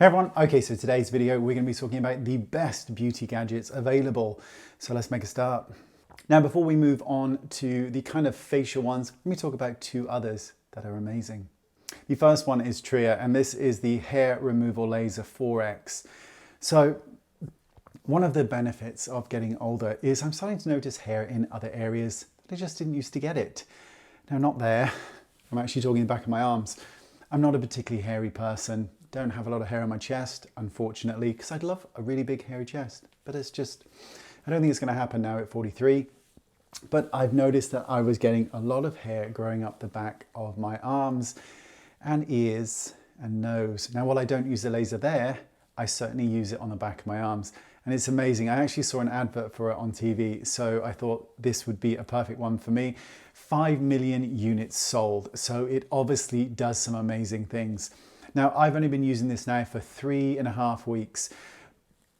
Hey everyone, okay, so today's video we're going to be talking about the best beauty gadgets available. So let's make a start. Now before we move on to the kind of facial ones, let me talk about two others that are amazing. The first one is Tria, and this is the hair removal laser 4X. So one of the benefits of getting older is I'm starting to notice hair in other areas that I just didn't used to get it. Now not there, I'm actually talking the back of my arms. I'm not a particularly hairy person. Don't have a lot of hair on my chest, unfortunately, because I'd love a really big hairy chest, but it's just, I don't think it's going to happen now at 43. But I've noticed that I was getting a lot of hair growing up the back of my arms and ears and nose. Now, while I don't use the laser there, I certainly use it on the back of my arms. And it's amazing. I actually saw an advert for it on TV, so I thought this would be a perfect one for me. 5 million units sold, so it obviously does some amazing things. Now, I've only been using this now for 3.5 weeks,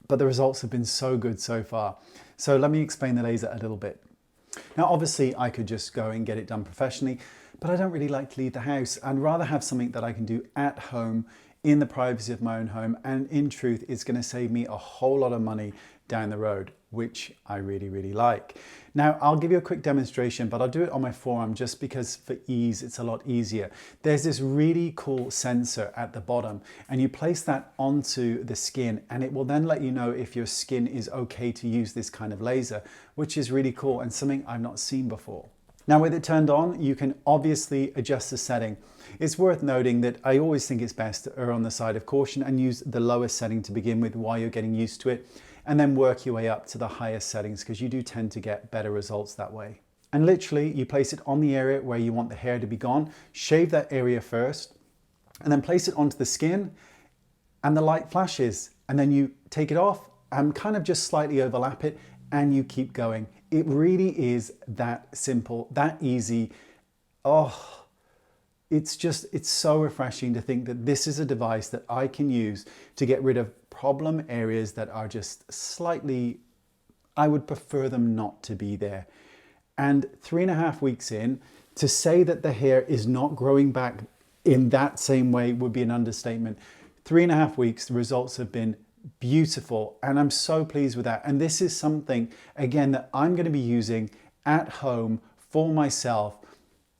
but the results have been so good so far. So let me explain the laser a little bit. Now, obviously, I could just go and get it done professionally, but I don't really like to leave the house. I'd rather have something that I can do at home in the privacy of my own home. And in truth, it's going to save me a whole lot of money down the road, which I really, really like. Now, I'll give you a quick demonstration, but I'll do it on my forearm just because for ease, it's a lot easier. There's this really cool sensor at the bottom, and you place that onto the skin, and it will then let you know if your skin is okay to use this kind of laser, which is really cool and something I've not seen before. Now, with it turned on, you can obviously adjust the setting. It's worth noting that I always think it's best to err on the side of caution and use the lowest setting to begin with while you're getting used to it, and then work your way up to the highest settings because you do tend to get better results that way. And literally, you place it on the area where you want the hair to be gone, shave that area first, and then place it onto the skin, and the light flashes, and then you take it off and kind of just slightly overlap it, and you keep going. It really is that simple, that easy. Oh, it's so refreshing to think that this is a device that I can use to get rid of problem areas that are just slightly, I would prefer them not to be there. And 3.5 weeks in, to say that the hair is not growing back in that same way would be an understatement. 3.5 weeks, the results have been beautiful, and I'm so pleased with that. And this is something, again, that I'm going to be using at home for myself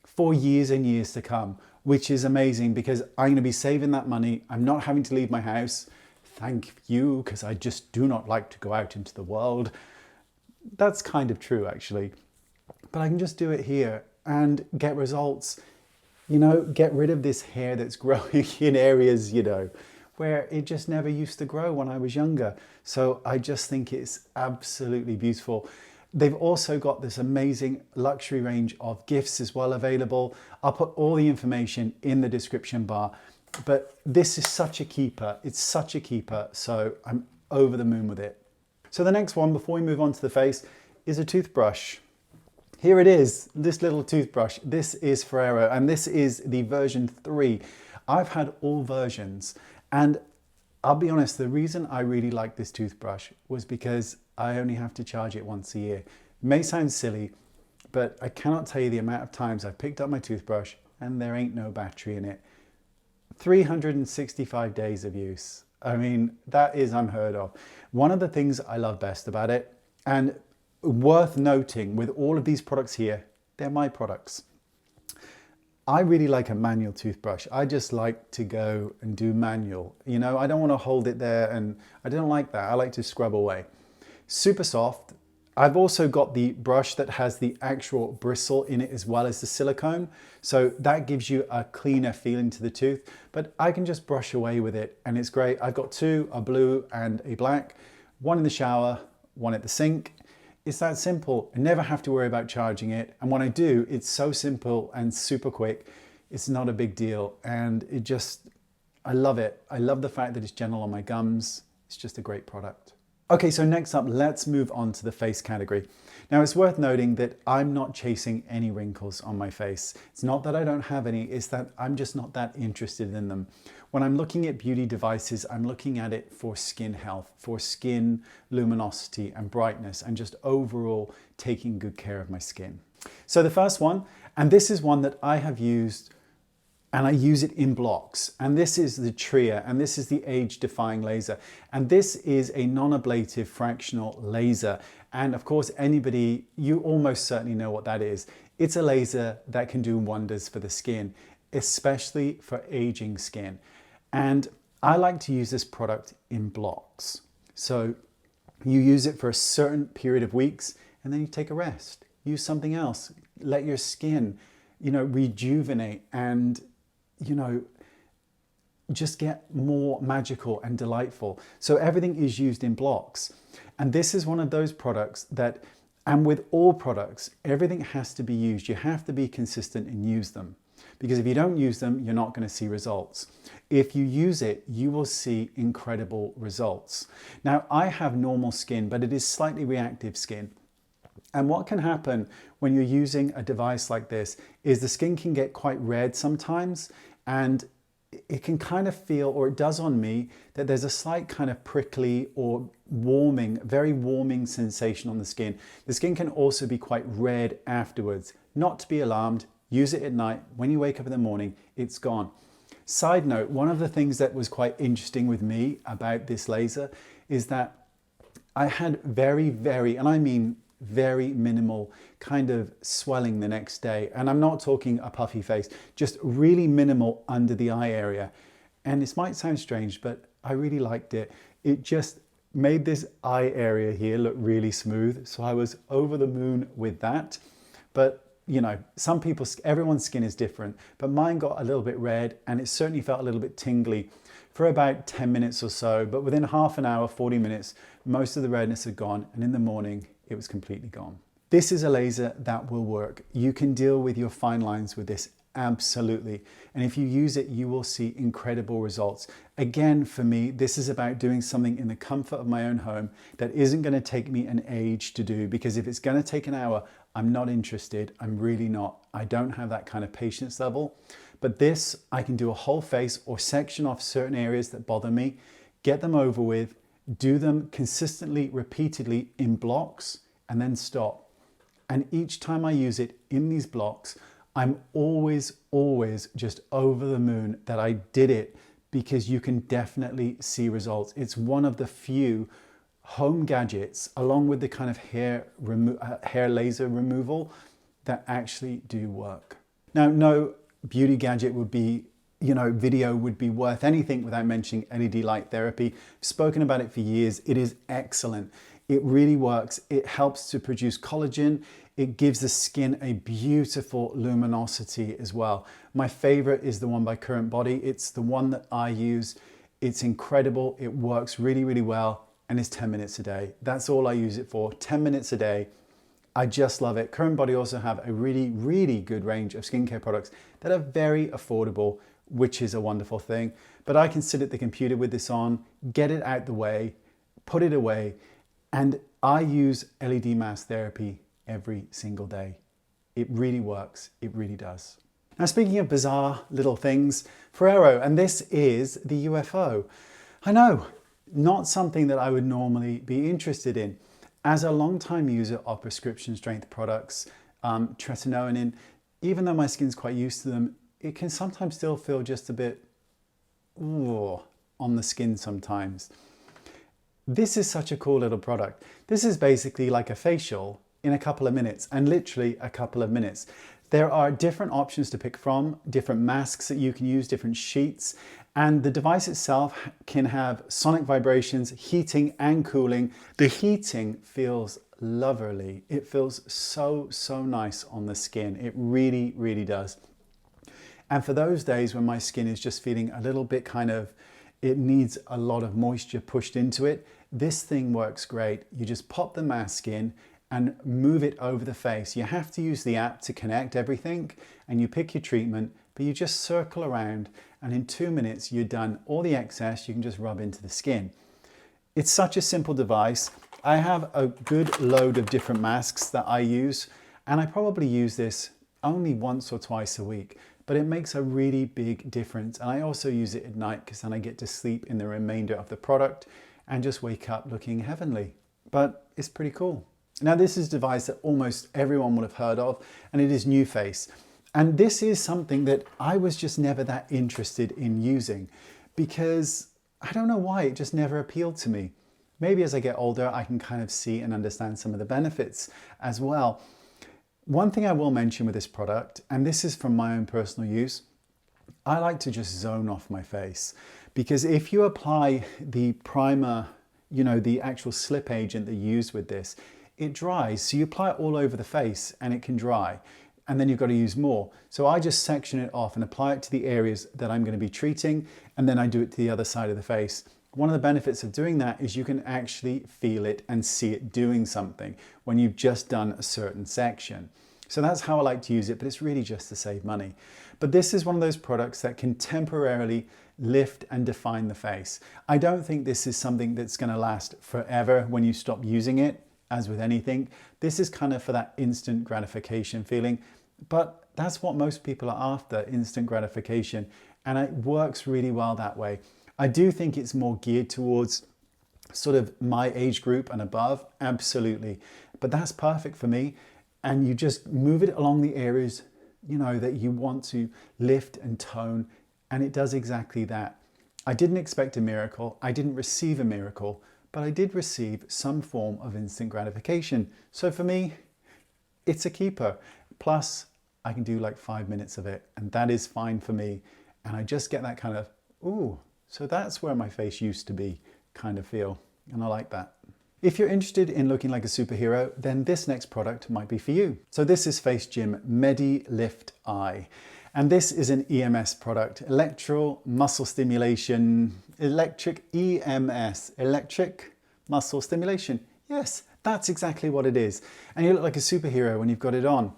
for years and years to come, which is amazing because I'm going to be saving that money. I'm not having to leave my house. Thank you, because I just do not like to go out into the world. That's kind of true, actually. But I can just do it here and get results. You know, get rid of this hair that's growing in areas, you know, where it just never used to grow when I was younger. So I just think it's absolutely beautiful. They've also got this amazing luxury range of gifts as well available. I'll put all the information in the description bar, but this is such a keeper. It's such a keeper, so I'm over the moon with it. So the next one, before we move on to the face, is a toothbrush. Here it is, this little toothbrush. This is Ferrero, and this is the version 3. I've had all versions, and I'll be honest, the reason I really like this toothbrush was because I only have to charge it once a year. It may sound silly, but I cannot tell you the amount of times I've picked up my toothbrush and there ain't no battery in it. 365 days of use. I mean, that is unheard of. One of the things I love best about it, and worth noting with all of these products here, they're my products. I really like a manual toothbrush. I just like to go and do manual. You know, I don't want to hold it there, and I don't like that. I like to scrub away. Super soft. I've also got the brush that has the actual bristle in it as well as the silicone. So that gives you a cleaner feeling to the tooth, but I can just brush away with it and it's great. I've got two, a blue and a black, one in the shower, one at the sink. It's that simple. I never have to worry about charging it. And when I do, it's so simple and super quick. It's not a big deal. And it just, I love it. I love the fact that it's gentle on my gums. It's just a great product. Okay, so next up, let's move on to the face category. Now, it's worth noting that I'm not chasing any wrinkles on my face. It's not that I don't have any, it's that I'm just not that interested in them. When I'm looking at beauty devices, I'm looking at it for skin health, for skin luminosity and brightness, and just overall taking good care of my skin. So the first one, and this is one that I have used and I use it in blocks. And this is the Tria, and this is the age-defying laser. And this is a non-ablative fractional laser. And of course, anybody, you almost certainly know what that is. It's a laser that can do wonders for the skin, especially for aging skin. And I like to use this product in blocks. So you use it for a certain period of weeks, and then you take a rest. Use something else. Let your skin, rejuvenate and, just get more magical and delightful. So everything is used in blocks. And this is one of those products that, and with all products, everything has to be used. You have to be consistent and use them. Because if you don't use them, you're not going to see results. If you use it, you will see incredible results. Now, I have normal skin, but it is slightly reactive skin. And what can happen when you're using a device like this is the skin can get quite red sometimes, and it can kind of feel, or it does on me, that there's a slight kind of prickly or warming, very warming sensation on the skin. The skin can also be quite red afterwards. Not to be alarmed, use it at night. When you wake up in the morning, it's gone. Side note, one of the things that was quite interesting with me about this laser is that I had very, and I mean very minimal kind of swelling the next day. And I'm not talking a puffy face, just really minimal under the eye area. And this might sound strange, but I really liked it. It just made this eye area here look really smooth. So I was over the moon with that. But some people, everyone's skin is different, but mine got a little bit red, and it certainly felt a little bit tingly for about 10 minutes or so. But within half an hour, 40 minutes, most of the redness had gone, and in the morning, it was completely gone. This is a laser that will work. You can deal with your fine lines with this, absolutely. And if you use it, you will see incredible results. Again, for me, this is about doing something in the comfort of my own home that isn't going to take me an age to do, because if it's going to take an hour, I'm not interested. I'm really not. I don't have that kind of patience level. But this, I can do a whole face or section off certain areas that bother me, get them over with, do them consistently, repeatedly in blocks, and then stop. And each time I use it in these blocks, I'm always just over the moon that I did it, because you can definitely see results. It's one of the few home gadgets, along with the kind of hair laser removal, that actually do work. Now, no beauty gadget would be, video would be worth anything without mentioning LED light therapy. I've spoken about it for years. It is excellent. It really works. It helps to produce collagen. It gives the skin a beautiful luminosity as well. My favorite is the one by Current Body. It's the one that I use. It's incredible. It works really well, and it's 10 minutes a day. That's all I use it for, 10 minutes a day. I just love it. Current Body also have a really good range of skincare products that are very affordable, which is a wonderful thing. But I can sit at the computer with this on, get it out the way, put it away, and I use LED mask therapy every single day. It really works. It really does. Now, speaking of bizarre little things, Ferrero, and this is the UFO. I know, not something that I would normally be interested in. As a long-time user of prescription strength products, tretinoin, even though my skin's quite used to them, it can sometimes still feel just a bit on the skin sometimes. This is such a cool little product. This is basically like a facial in a couple of minutes, and literally a couple of minutes. There are different options to pick from, different masks that you can use, different sheets, and the device itself can have sonic vibrations, heating and cooling. The heating feels lovely. It feels so nice on the skin. It really does. And for those days when my skin is just feeling a little bit it needs a lot of moisture pushed into it, this thing works great. You just pop the mask in and move it over the face. You have to use the app to connect everything, and you pick your treatment, but you just circle around, and in 2 minutes you're done. All the excess you can just rub into the skin. It's such a simple device. I have a good load of different masks that I use, and I probably use this only once or twice a week, but it makes a really big difference. And I also use it at night, because then I get to sleep in the remainder of the product and just wake up looking heavenly. But it's pretty cool. Now, this is a device that almost everyone would have heard of, and it is NuFace. And this is something that I was just never that interested in using because I don't know why, it just never appealed to me. Maybe as I get older, I can kind of see and understand some of the benefits as well. One thing I will mention with this product, and this is from my own personal use, I like to just zone off my face because if you apply the primer, you know, the actual slip agent that you use with this, it dries. So you apply it all over the face and it can dry, and then you've got to use more. So I just section it off and apply it to the areas that I'm going to be treating, and then I do it to the other side of the face. One of the benefits of doing that is you can actually feel it and see it doing something when you've just done a certain section. So that's how I like to use it, but it's really just to save money. But this is one of those products that can temporarily lift and define the face. I don't think this is something that's going to last forever when you stop using it, as with anything. This is kind of for that instant gratification feeling, but that's what most people are after, instant gratification, and it works really well that way. I do think it's more geared towards sort of my age group and above, absolutely, but that's perfect for me. And you just move it along the areas, you know, that you want to lift and tone, and it does exactly that. I didn't expect a miracle, I didn't receive a miracle, but I did receive some form of instant gratification. So for me, it's a keeper. Plus, I can do like 5 minutes of it, and that is fine for me. And I just get that kind of, ooh, so that's where my face used to be kind of feel, and I like that. If you're interested in looking like a superhero, then this next product might be for you. So this is Facejim Medi Lift Eye. And this is an EMS product, electric muscle stimulation, electric EMS, electric muscle stimulation. Yes, that's exactly what it is. And you look like a superhero when you've got it on.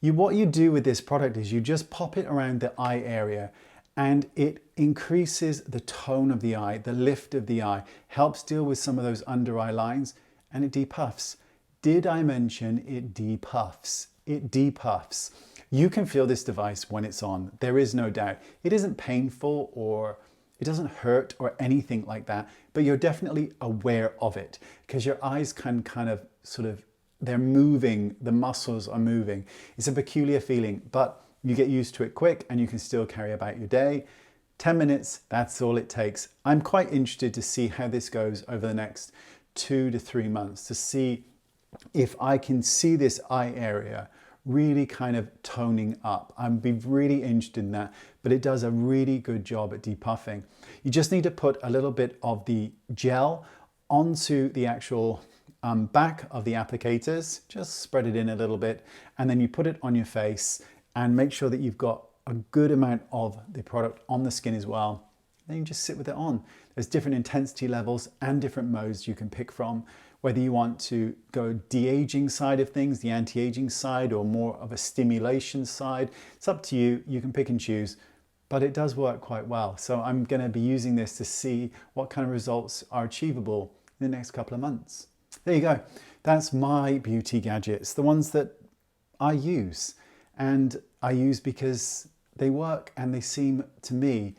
What you do with this product is you just pop it around the eye area, and it increases the tone of the eye, the lift of the eye, helps deal with some of those under eye lines, and it depuffs. Did I mention it depuffs? It depuffs. You can feel this device when it's on, there is no doubt. It isn't painful or it doesn't hurt or anything like that, but you're definitely aware of it because your eyes can kind of they're moving, the muscles are moving. It's a peculiar feeling, but you get used to it quick and you can still carry about your day. 10 minutes, that's all it takes. I'm quite interested to see how this goes over the next 2 to 3 months to see if I can see this eye area really kind of toning up. I'd be really interested in that, but it does a really good job at depuffing. You just need to put a little bit of the gel onto the actual back of the applicators, just spread it in a little bit, and then you put it on your face and make sure that you've got a good amount of the product on the skin as well. Then you just sit with it on. There's different intensity levels and different modes you can pick from, whether you want to go de-aging side of things, the anti-aging side, or more of a stimulation side. It's up to you, you can pick and choose, but it does work quite well. So I'm gonna be using this to see what kind of results are achievable in the next couple of months. There you go. That's my beauty gadgets, the ones that I use. And I use because they work and they seem to me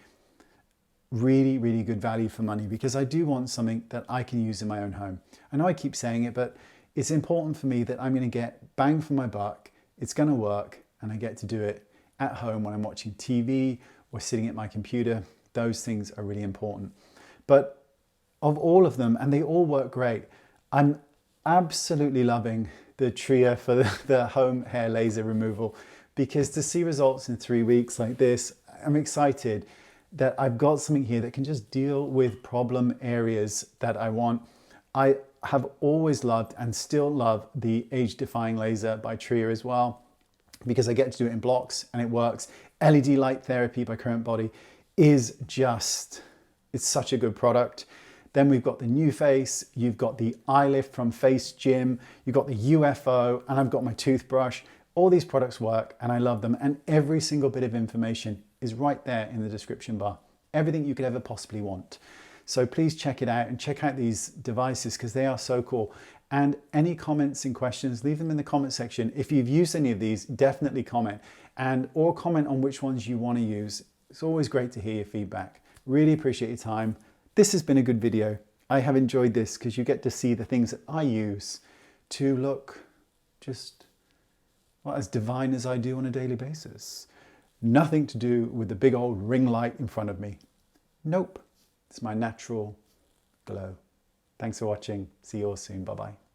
really, really good value for money, because I do want something that I can use in my own home. I know I keep saying it, but it's important for me that I'm going to get bang for my buck. It's going to work and I get to do it at home when I'm watching TV or sitting at my computer. Those things are really important. But of all of them, and they all work great, I'm absolutely loving the Tria for the home hair laser removal, because to see results in 3 weeks like this, I'm excited that I've got something here that can just deal with problem areas that I want. I have always loved and still love the age defying laser by Tria as well, because I get to do it in blocks and it works. LED light therapy by Current Body is just, it's such a good product. Then we've got the New Face, you've got the eye lift from Facejim, you've got the UFO, and I've got my toothbrush. All these products work and I love them, and every single bit of information is right there in the description bar. Everything you could ever possibly want. So please check it out and check out these devices because they are so cool. And any comments and questions, leave them in the comment section. If you've used any of these, definitely comment, or comment on which ones you want to use. It's always great to hear your feedback. Really appreciate your time. This has been a good video. I have enjoyed this because you get to see the things that I use to look just well, as divine as I do on a daily basis. Nothing to do with the big old ring light in front of me. Nope, it's my natural glow. Thanks for watching. See you all soon. Bye-bye.